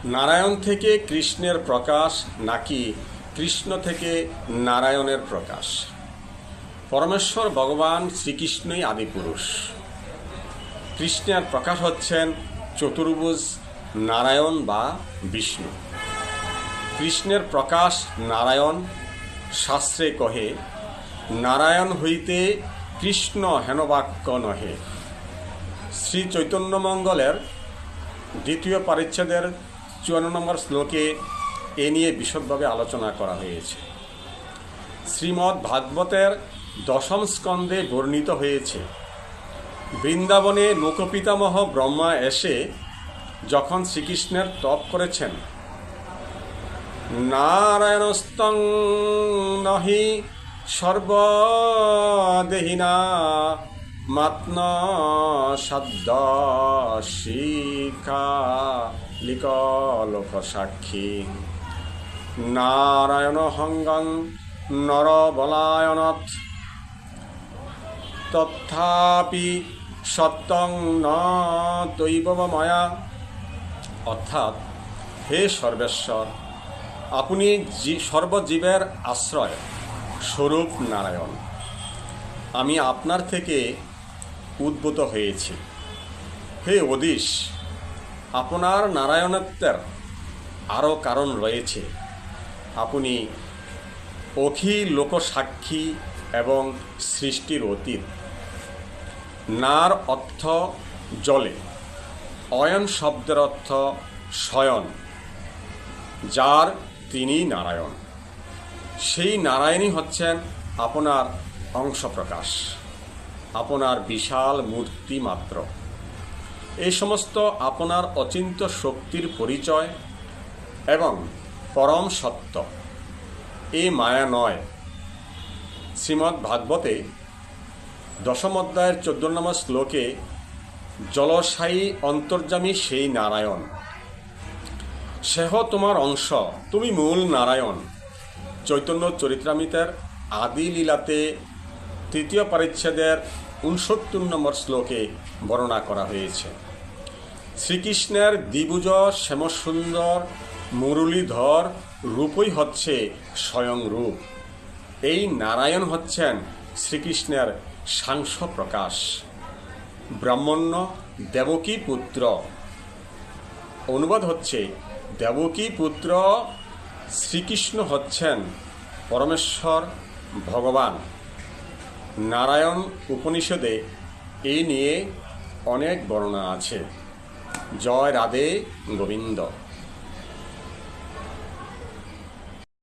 নারায়ণ থেকে কৃষ্ণের প্রকাশ নাকি কৃষ্ণ থেকে নারায়ণের প্রকাশ? পরমেশ্বর ভগবান শ্রীকৃষ্ণই আদিপুরুষ। কৃষ্ণের প্রকাশ হচ্ছেন চতুর্ভুজ নারায়ণ বা বিষ্ণু। কৃষ্ণের প্রকাশ নারায়ণ। শাস্ত্রে কহে, নারায়ণ হইতে কৃষ্ণ হেনবাক্য নহে। শ্রী চৈতন্যমঙ্গলের দ্বিতীয় পরিচ্ছেদের 54 নম্বর শ্লোকে এ নিয়ে বিশদভাবে আলোচনা করা হয়েছে। শ্রীমদ্ ভাগবতের 10ম স্কন্ধে বর্ণিত হয়েছে, বৃন্দাবনে লোকপিতামহ ব্রহ্মা এসে যখন শ্রীকৃষ্ণের তপ করেছেন, নারায়ণস্তং নহি সর্বদেহিনা মাত্ন শব্দ শিখা লিকলোক সাক্ষী নারায়ণ হঙ্গং নরবলায়নত তথাপি সত্যং ন তৈবময়া। অর্থাৎ, হে সর্বেশ্বর, আপনি সর্বজীবের আশ্রয় স্বরূপ নারায়ণ। আমি আপনার থেকে উদ্ভূত হয়েছি। হে অধীশ, আপনার নারায়ণত্বের আরও কারণ রয়েছে। আপনি অখিল লোকসাক্ষী এবং সৃষ্টির অতীত। নার অর্থ জলে, অয়ন শব্দের অর্থ শয়ন, যার তিনি নারায়ণ। সেই নারায়ণই হচ্ছেন আপনার অংশ প্রকাশ, আপনার বিশাল মূর্তি মাত্র। এই সমস্ত আপনার অচিন্ত্য শক্তির পরিচয় এবং পরম সত্য, এই মায়া নয়। শ্রীমদ্ ভাগবতে 10ম অধ্যায়ের 14 নম্বর শ্লোকে জলসায়ী অন্তর্যামী সেই নারায়ণ, সেহ তোমার অংশ, তুমি মূল নারায়ণ। চৈতন্য চরিতামৃতের আদি লীলাতে 3য় পরিচ্ছেদের 69 নম্বর শ্লোকে বর্ণনা করা হয়েছে। শ্রীকৃষ্ণের দ্বিভুজ শ্যামসুন্দর মুরলীধর রূপই হচ্ছে স্বয়ং রূপ। এই নারায়ণ হচ্ছেন শ্রীকৃষ্ণের সাংস প্রকাশ। ব্রাহ্মণ্য দেবকী পুত্র, অনুবাদ হচ্ছে দেবকী পুত্র শ্রীকৃষ্ণ হচ্ছেন পরমেশ্বর ভগবান। নারায়ণ উপনিষদে এই নিয়ে অনেক বর্ণনা আছে। জয় রাধে গোবিন্দ।